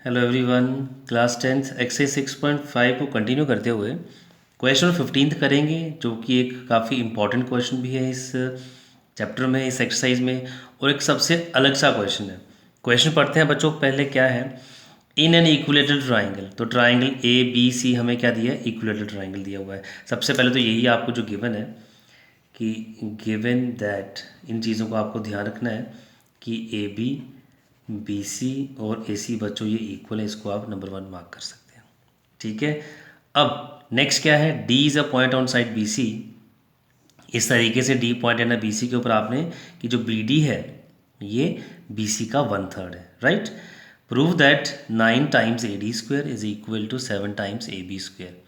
Hello everyone. Class 10th exercise 6.5 को continue करते हुए क्वेश्चन 15 करेंगे, जो कि एक काफ़ी इम्पॉर्टेंट क्वेश्चन भी है इस चैप्टर में, इस एक्सरसाइज में, और एक सबसे अलग सा क्वेश्चन है। क्वेश्चन पढ़ते हैं बच्चों। पहले क्या है, इन एन इक्विलेटरल ट्राइंगल। तो ट्राइंगल ए बी सी हमें क्या दिया है, इक्विलेटरल ट्राइंगल दिया हुआ है। सबसे पहले तो यही आपको जो गिवन है कि गिवन दैट, इन चीज़ों को आपको ध्यान रखना है कि ए बी बी सी और ए सी बच्चों ये इक्वल है, इसको आप नंबर 1 मार्क कर सकते हैं। ठीक है। अब नेक्स्ट क्या है, D is a point on side B C. इस तरीके से डी पॉइंट है ना बी सी के ऊपर आपने कि जो बी डी है ये बी सी का 1/3 है, right. Prove that 9 times A D square is equal to 7 times A B square.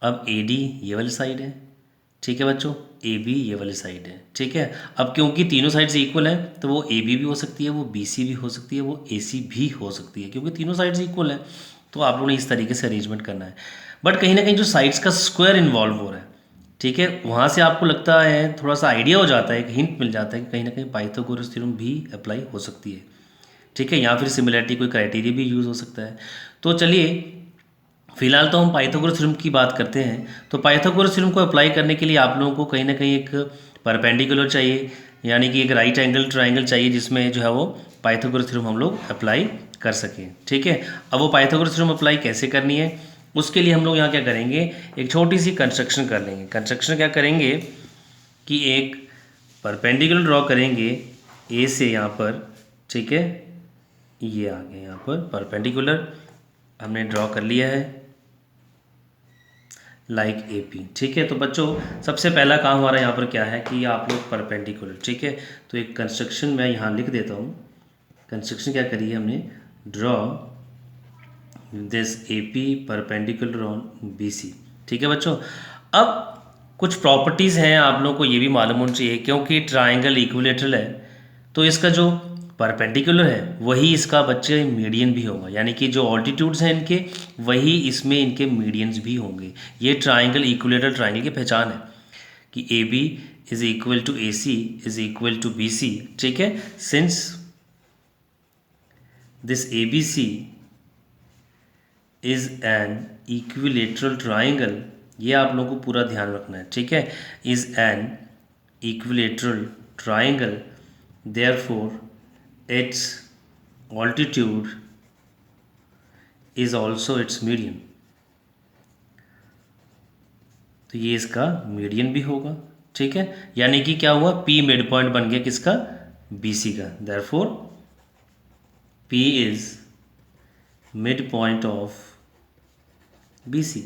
अब ए डी ये वाली साइड है, ठीक है बच्चों, ए बी ये वाली साइड है, ठीक है। अब क्योंकि तीनों साइड से इक्वल है तो वो ए बी भी हो सकती है, वो बी सी भी हो सकती है, वो ए सी भी हो सकती है, क्योंकि तीनों साइड से इक्वल है। तो आप लोगों ने इस तरीके से अरेंजमेंट करना है। बट कहीं ना कहीं जो साइड्स का स्क्वायर इन्वॉल्व हो रहा है, ठीक है, वहाँ से आपको लगता है थोड़ा सा आइडिया हो जाता है, एक हिंट मिल जाता है कि कहीं ना कहीं पाइथागोरस थ्योरम भी अप्लाई हो सकती है, ठीक है, या फिर सिमिलरिटी कोई क्राइटेरिया भी यूज़ हो सकता है। तो चलिए फिलहाल तो हम पाइथागोरस थ्योरम की बात करते हैं। तो पाइथागोरस थ्योरम को अप्लाई करने के लिए आप लोगों को कहीं ना कहीं एक परपेंडिकुलर चाहिए, यानी कि एक राइट एंगल ट्राइंगल चाहिए जिसमें जो है वो पाइथागोरस थ्योरम हम लोग अप्लाई कर सकें, ठीक है। अब वो पाइथागोरस थ्योरम अप्लाई कैसे करनी है, उसके लिए हम लोग यहाँ क्या करेंगे, एक छोटी सी कंस्ट्रक्शन कर लेंगे। कंस्ट्रक्शन क्या करेंगे कि एक परपेंडिकुलर ड्रॉ करेंगे ए से यहाँ पर, ठीक है, ये आ गया यहाँ पर परपेंडिकुलर हमने ड्रॉ कर लिया है लाइक ए पी, ठीक है। तो बच्चों सबसे पहला काम हमारा यहाँ पर क्या है कि आप लोग परपेंडिकुलर, ठीक है। तो एक कंस्ट्रक्शन मैं यहाँ लिख देता हूँ। कंस्ट्रक्शन क्या करी है हमने, draw this A P perpendicular on B C, ठीक है बच्चों। अब कुछ प्रॉपर्टीज़ हैं आप लोगों को ये भी मालूम होनी चाहिए, क्योंकि ट्राइंगल इक्विलेटरल है तो इसका जो परपेंडिकुलर है वही इसका बच्चे मीडियन भी होगा, यानी कि जो ऑल्टीट्यूड्स हैं इनके वही इसमें इनके मीडियंस भी होंगे। ये ट्राइंगल इक्विलेटरल ट्राइंगल की पहचान है कि A B is equal to A C is equal to B C, ठीक है। Since this A B C is an equilateral triangle, ये आप लोगों को पूरा ध्यान रखना है, ठीक है। Is an equilateral triangle, therefore its altitude is also its median। तो ये इसका मीडियन भी होगा, ठीक है। यानी कि क्या हुआ, P मिड पॉइंट बन गया किसका, BC का। Therefore P is mid point of BC।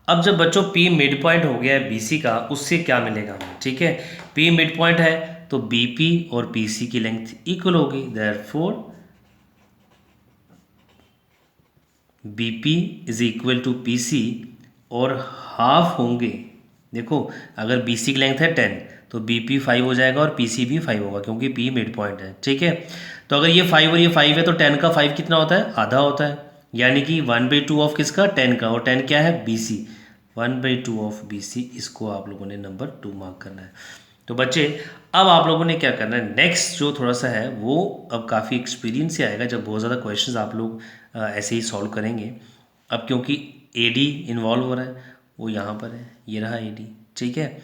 अब जब बच्चों P मिड पॉइंट हो गया है BC का, उससे क्या मिलेगा हमें, ठीक है। P मिड पॉइंट है तो BP और PC की लेंथ इक्वल होगी, therefore BP is equal to PC और हाफ होंगे। देखो अगर BC की लेंथ है 10 तो BP 5 हो जाएगा और PC भी 5 होगा, क्योंकि P मिड पॉइंट है, ठीक है। तो अगर ये 5 और ये 5 है तो 10 का 5 कितना होता है, आधा होता है, यानी कि 1/2 ऑफ किसका, 10 का, और 10 क्या है, BC। 1/2 ऑफ BC, इसको आप लोगों ने नंबर 2 मार्क करना है। तो बच्चे अब आप लोगों ने क्या करना है, नेक्स्ट जो थोड़ा सा है वो अब काफ़ी एक्सपीरियंस से आएगा जब बहुत ज़्यादा क्वेश्चंस आप लोग ऐसे ही सॉल्व करेंगे। अब क्योंकि ए डी इन्वॉल्व हो रहा है, वो यहाँ पर है, ये रहा ए डी, ठीक है।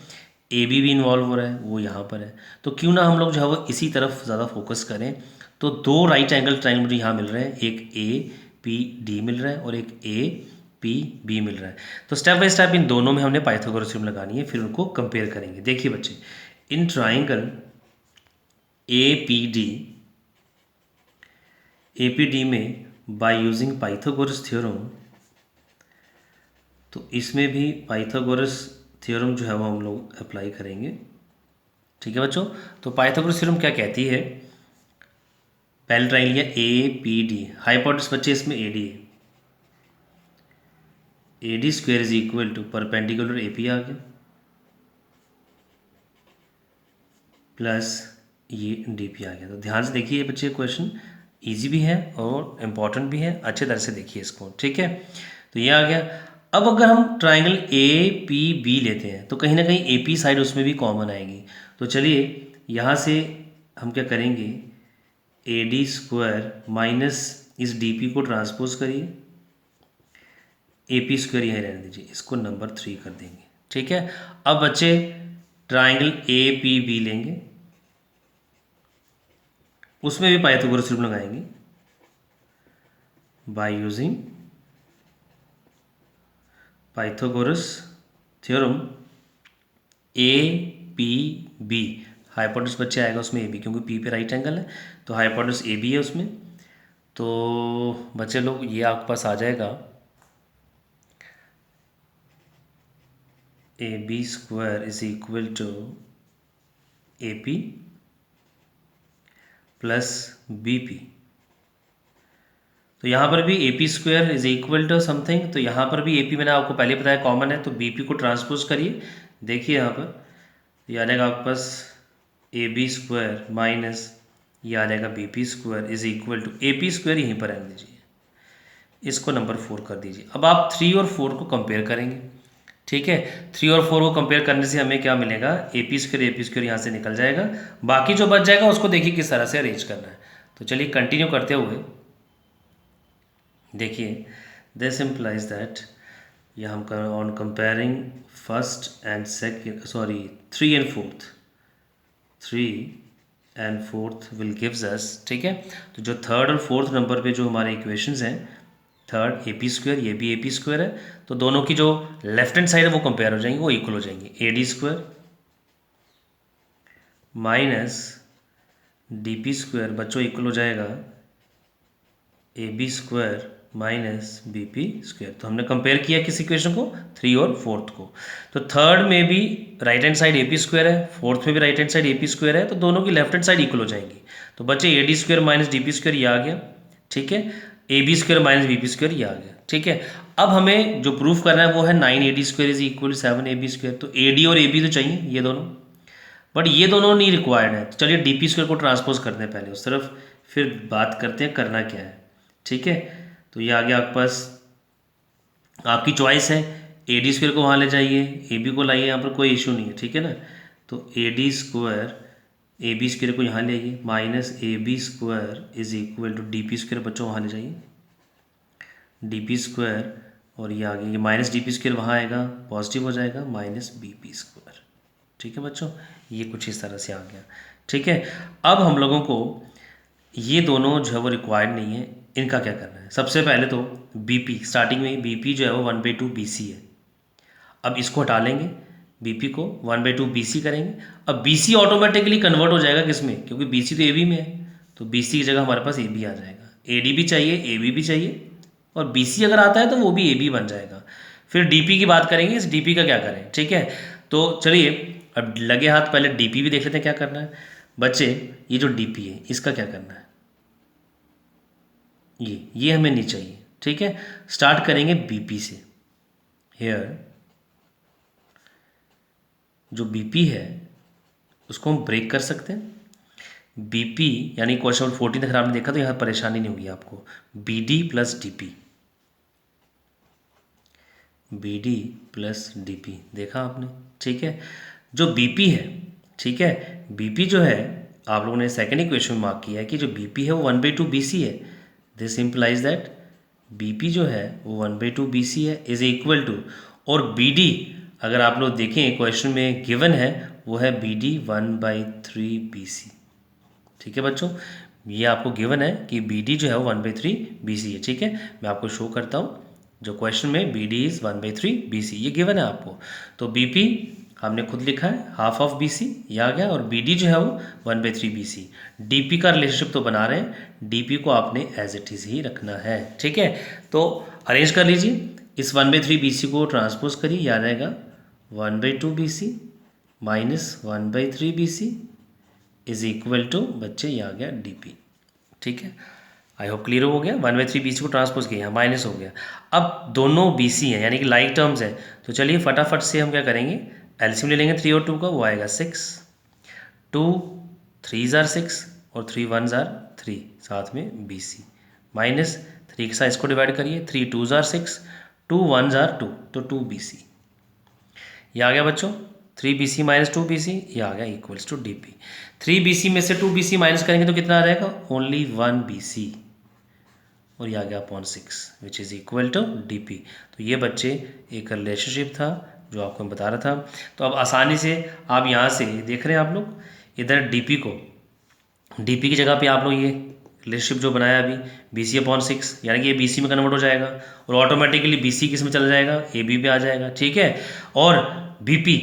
ए बी भी इन्वॉल्व हो रहा है, वो यहाँ पर है। तो क्यों ना हम लोग जो है वो इसी तरफ ज़्यादा फोकस करें। तो 2 राइट एंगल ट्राइंगल मुझे यहाँ मिल रहे हैं, एक ए पी डी मिल रहा है और एक ए पी बी मिल रहा है। तो स्टेप बाय स्टेप इन दोनों में हमने पाइथागोरस थ्योरम लगानी है, फिर उनको कंपेयर करेंगे। देखिए बच्चे, in triangle A P D में बाय यूजिंग पाइथागोरस थ्योरम, तो इसमें भी पाइथागोरस थ्योरम जो है वो हम लोग अप्लाई करेंगे, ठीक है बच्चों। तो पाइथागोरस थ्योरम क्या कहती है, पहले ट्राइंगल लिया ए पी डी, हाइपोटेनस बच्चे इसमें ए डी है, A D square is equal to perpendicular A P आ गया प्लस ये डी पी आ गया। तो ध्यान से देखिए बच्चे, क्वेश्चन इजी भी है और इम्पॉर्टेंट भी है, अच्छे तरह से देखिए इसको, ठीक है। तो ये आ गया। अब अगर हम ट्राइंगल ए पी बी लेते हैं तो कहीं ना कहीं ए पी साइड उसमें भी कॉमन आएगी। तो चलिए यहाँ से हम क्या करेंगे, ए डी स्क्वायर माइनस इस डी पी को ट्रांसपोज करिए, ए पी स्क्वायर यहीं रहने दीजिए, इसको नंबर 3 कर देंगे। ठीक है, अब बच्चे ट्राइंगल ए पी बी लेंगे, उसमें भी पाइथागोरस थ्योरम लगाएंगे by using Pythagoras theorem A P B. Hypotenuse बच्चे आएगा उसमें ए बी, क्योंकि पी पे राइट एंगल है तो हाइपोटेनस ए बी है उसमें। तो बच्चे लोग ये आपके पास आ जाएगा A B square is equal to A P plus B P. तो यहाँ पर भी A P square is equal to something, तो यहाँ पर भी ए पी मैंने आपको पहले बताया कॉमन है, तो बी पी को ट्रांसपोज करिए। देखिए यहाँ पर ये आ जाएगा आपके पास ए बी स्क्वायर माइनस ये आ जाएगा B P square is equal to A P square यहीं पर रहने दीजिए, इसको नंबर 4 कर दीजिए। अब आप 3 और 4 को कंपेयर करेंगे। ठीक है, 3 और 4 को कंपेयर करने से हमें क्या मिलेगा, ए पी स्क्वायर यहाँ से निकल जाएगा, बाकी जो बच जाएगा उसको देखिए किस तरह से अरेंज करना है। तो चलिए कंटिन्यू करते हुए देखिए, दिस इम्प्लाइज दैट ये हम on comparing first and second, sorry 3 and 4th, 3 and 4th will gives us. ठीक है, तो जो 3rd और 4th नंबर पे जो हमारे इक्वेशंस हैं, 3rd ए पी स्क्वायर, ये भी ए पी स्क्वायर है, तो दोनों की जो लेफ्ट हैंड साइड है वो कंपेयर हो जाएंगी, वो इक्वल हो जाएंगी। A D square minus D P square बच्चों इक्वल हो जाएगा A B square minus B P square. तो हमने कंपेयर किया किस इक्वेशन को, 3 और 4th को। तो 3rd में भी राइट हैंड साइड ए पी स्क्वायर है, 4th में भी राइट हैंड साइड ए पी स्क्वायर है, तो दोनों की लेफ्ट हैंड साइड इक्वल हो जाएंगी। तो बच्चे A D square minus D P square ये आ गया। ठीक है, A B square minus B P square ये आ गया। ठीक है, अब हमें जो प्रूफ करना है वो है 9 A D square is equal 7 A B square. तो ए डी और ए बी तो चाहिए ये दोनों, बट ये दोनों नहीं रिक्वायर्ड है। तो चलिए डी पी स्क्वायर को ट्रांसपोज करते हैं पहले उस तरफ, फिर बात करते हैं करना क्या है। ठीक है, तो ये आ गया आपके पास, आपकी चॉइस है, ए डी स्क्वायर को वहाँ ले जाइए, ए बी को लाइए, यहाँ पर कोई इशू नहीं है। ठीक है ना, तो A D square A B square को यहाँ ले आइए, minus A B square is equal to D P square बच्चों वहाँ ले जाइए, डी पी स्क्वायर, और ये आगे ये माइनस डी पी स्क्वायर वहाँ आएगा, पॉजिटिव हो जाएगा, माइनस बी पी स्क्वायर। ठीक है बच्चों, ये कुछ इस तरह से आ गया। ठीक है, अब हम लोगों को ये दोनों जो है वो रिक्वायर्ड नहीं है, इनका क्या करना है। सबसे पहले तो बी पी, स्टार्टिंग में बी पी जो है वो 1/2 बी सी है। अब इसको हटा लेंगे, बी पी को 1/2 बी सी करेंगे। अब बी सी ऑटोमेटिकली कन्वर्ट हो जाएगा किस में, क्योंकि बी सी तो ए बी में है, तो बी सी की जगह हमारे पास ए बी आ जाएगा। ए डी भी चाहिए, ए बी भी चाहिए, और बी सी अगर आता है तो वो भी ए बी बन जाएगा। फिर डी पी की बात करेंगे, इस डी पी का क्या करें। ठीक है, तो चलिए अब लगे हाथ पहले डी पी भी देख लेते हैं क्या करना है। बच्चे ये जो डी पी है इसका क्या करना है, ये हमें नहीं चाहिए। ठीक है, स्टार्ट करेंगे बीपी से। हेयर जो बीपी है उसको हम ब्रेक कर सकते हैं। बीपी यानी क्वेश्चन 14 अगर आपने देखा तो यहाँ परेशानी नहीं होगी आपको। B D plus D P, B D plus D P देखा आपने। ठीक है, जो बीपी है, ठीक है, बीपी जो है आप लोगों ने सेकेंड इक्वेशन में मार्क किया है कि जो बीपी है वो 1/2 बी सी है। दिस इम्प्लाइज दैट बीपी जो है वो 1/2 बी सी है इज इक्वल टू, और बी डी अगर आप लोग देखें क्वेश्चन में गिवन है वो है बी डी 1/3 बी सी। ठीक है बच्चों, ये आपको गिवन है कि बी डी जो है वो 1/3 बी सी है। ठीक है, मैं आपको शो करता हूँ, जो क्वेश्चन में B D is 1/3 B C, ये गिवन है आपको। तो बी पी हमने खुद लिखा है हाफ ऑफ बी सी, ये आ गया, और बी डी जो है वो 1/3 बी सी। डी पी का रिलेशनशिप तो बना रहे हैं, डी पी को आपने एज इट इज़ ही रखना है। ठीक है, तो अरेंज कर लीजिए, इस 1/3 बी सी को ट्रांसपोज करिए, याद आएगा 1/2 B C minus 1/3 B C is equal to, बच्चे ये आ गया डी पी। ठीक है, आई होप क्लियर हो गया। 1/3 बी सी को ट्रांसपोज किया, माइनस हो गया। अब दोनों बी सी हैं यानी कि लाइक टर्म्स हैं, तो चलिए फटाफट से हम क्या करेंगे, एलसीएम ले लेंगे 3 और 2 का, वो आएगा 6, 2 3 जार 6 और 3 1 जार 3, साथ में बी सी, माइनस 3 के साथ इसको डिवाइड करिए, 3 2 जार 6, 2 1 जार 2, तो 2 बी सी। ये आ गया बच्चों 3 B C minus 2 B C, ये आ गया equals to D P. 3 B C में से 2 बी सी माइनस करेंगे तो कितना आ जाएगा, ओनली 1 बी सी, और ये आ गया upon 6 which is equal to DP. तो ये बच्चे एक रिलेशनशिप था जो आपको मैं बता रहा था. तो अब आसानी से आप यहाँ से देख रहे हैं आप लोग इधर डी.पी की जगह पे आप लोग ये रिलेशनशिप जो बनाया अभी BC/6 यानी कि ये BC में कन्वर्ट हो जाएगा और ऑटोमेटिकली BC किस में चला जाएगा, AB पे आ जाएगा. ठीक है. और BP,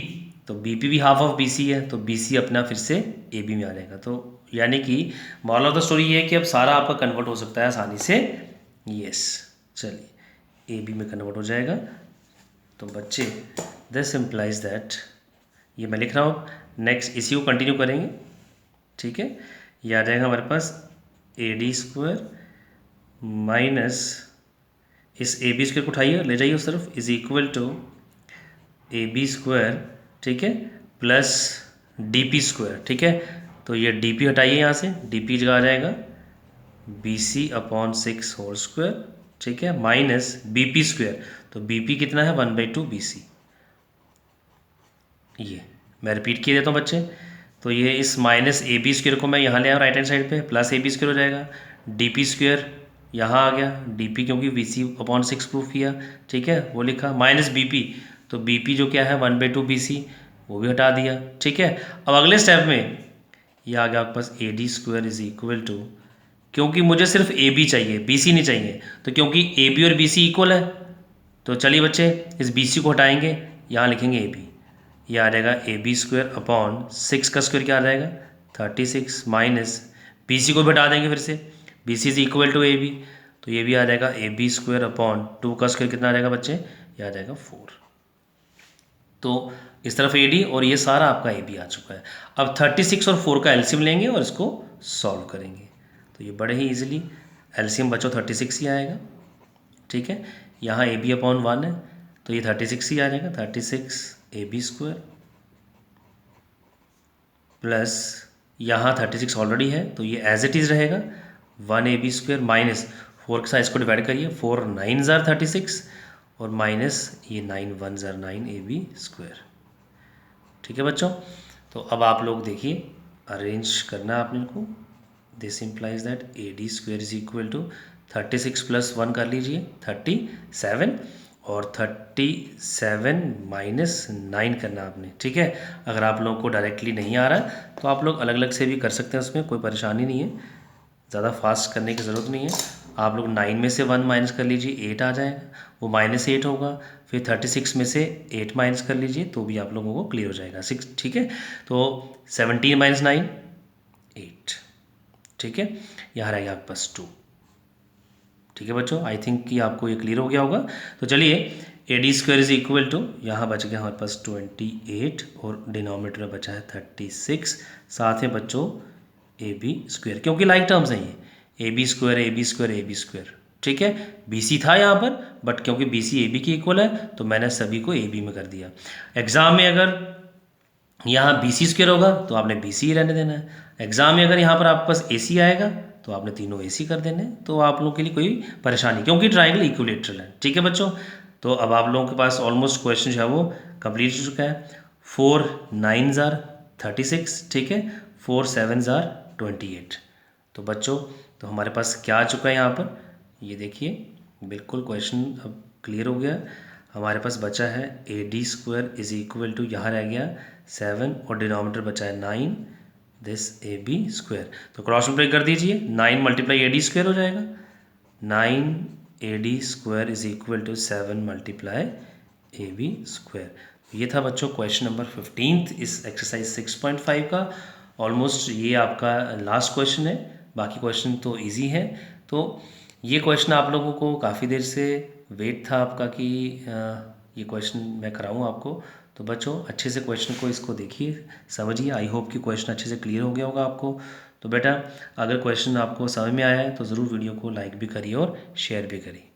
तो BP भी हाफ ऑफ BC है तो BC अपना फिर से AB में आ जाएगा. तो यानी कि मॉरल ऑफ द स्टोरी ये है कि अब सारा आपका कन्वर्ट हो सकता है आसानी से. यस, चलिए AB में कन्वर्ट हो जाएगा. तो बच्चे दिस इम्प्लाइज दैट, ये मैं लिख रहा हूँ. नेक्स्ट इसी को कंटिन्यू करेंगे. ठीक है. ये आ जाएगा हमारे पास AD² माइनस इस AB² को उठाइए ले जाइए उस तरफ इज इक्वल टू AB². ठीक है. Plus DP². ठीक है. तो ये DP हटाइए यहाँ से, DP जगह आ जाएगा BC/6 होल स्क्वायर. ठीक है. Minus BP². तो BP कितना है 1/2 BC. ये मैं रिपीट किए देता हूँ बच्चे. तो ये इस माइनस AB² को मैं यहाँ ले आया राइट हैंड साइड पे, प्लस AB² हो जाएगा. DP² यहाँ आ गया, DP क्योंकि BC/6 प्रूफ किया. ठीक है. वो लिखा माइनस BP. तो BP जो क्या है 1/2 BC, वो भी हटा दिया. ठीक है. अब अगले स्टेप में ये आ गया आपके पास AD² इज इक्वल टू, क्योंकि मुझे सिर्फ AB चाहिए, BC नहीं चाहिए. तो क्योंकि AB और BC इक्वल है तो चलिए बच्चे इस BC को हटाएंगे, यहाँ लिखेंगे AB. ये आ जाएगा AB²/6 का स्क्वायर क्या आ जाएगा 36 माइनस BC को भी हटा देंगे फिर से, BC is equal to AB. तो ये भी आ जाएगा AB²/2 का स्क्वायर कितना आ जाएगा बच्चे, ये आ जाएगा 4. तो इस तरफ AD और ये सारा आपका AB आ चुका है. अब 36 और 4 का एलसीएम लेंगे और इसको सॉल्व करेंगे. तो ये बड़े ही इजीली एलसीएम बच्चों 36 ही आएगा. ठीक है. यहाँ AB/1 है तो ये 36 ही आ जाएगा. 36 AB² प्लस यहाँ 36 ऑलरेडी है तो ये एज इट इज़ रहेगा 1 AB² माइनस 4 के साथ इसको डिवाइड करिए, 4 9 ज़ार 36 और माइनस ये 9 1 ज़ार 9 AB². ठीक है बच्चों. तो अब आप लोग देखिए अरेंज करना है आप लोग को. This implies that AD² is equal to 36 plus 1 कर लीजिए 37 और 37 माइनस 9 करना आपने. ठीक है. अगर आप लोगों को डायरेक्टली नहीं आ रहा है तो आप लोग अलग अलग से भी कर सकते हैं, उसमें कोई परेशानी नहीं है, ज़्यादा फास्ट करने की ज़रूरत नहीं है. आप लोग 9 में से 1 माइनस कर लीजिए 8 आ जाएगा, वो -8 होगा. फिर 36 में से 8 माइनस कर लीजिए तो भी आप लोगों को क्लियर हो जाएगा 6. ठीक है. तो 17 माइनस 9 8. ठीक है. यहाँ रहेगा आपके पास 2. ठीक है बच्चों. आई थिंक कि आपको ये क्लियर हो गया होगा. तो चलिए AD² इज इक्वल टू, यहाँ बच गया हमारे पास 28 और डिनोमिनेटर में बचा है 36. साथ में बच्चों AB², क्योंकि लाइक टर्म्स हैं ये AB². ठीक है. BC था यहाँ पर बट क्योंकि BC AB की इक्वल है तो मैंने सभी को AB में कर दिया. एग्जाम में अगर यहाँ BC² होगा तो आपने BC ही रहने देना है. एग्जाम में अगर यहाँ पर आपके पास AC आएगा तो आपने तीनों AC कर देने. तो आप लोगों के लिए कोई परेशानी, क्योंकि ट्राइंगल इक्विलेटरल है. ठीक है बच्चों. तो अब आप लोगों के पास ऑलमोस्ट क्वेश्चन जो है वो कंप्लीट हो चुका है. 4 9 ज़ार 36. ठीक है. 4 7 ज़ार 28. तो बच्चों तो हमारे पास क्या आ चुका है यहाँ पर, ये देखिए बिल्कुल क्वेश्चन अब क्लियर हो गया. हमारे पास बचा है AD² इज इक्वल टू, यहाँ रह गया 7 और डिनोमिनेटर बचा है 9 दिस AB². तो क्रॉस मल्टीप्लाई कर दीजिए, 9 × AD² हो जाएगा. 9 AD² is equal to 7 × AB². ये था बच्चों क्वेश्चन नंबर 15 इस एक्सरसाइज 6.5 का. ऑलमोस्ट ये आपका लास्ट क्वेश्चन है, बाकी क्वेश्चन तो इजी है. तो ये क्वेश्चन आप लोगों को काफ़ी देर से वेट था आपका कि ये क्वेश्चन मैं कराऊँ आपको. तो बच्चों अच्छे से क्वेश्चन को इसको देखिए, समझिए. आई होप कि क्वेश्चन अच्छे से क्लियर हो गया होगा आपको. तो बेटा अगर क्वेश्चन आपको समझ में आया है तो ज़रूर वीडियो को लाइक भी करिए और शेयर भी करिए.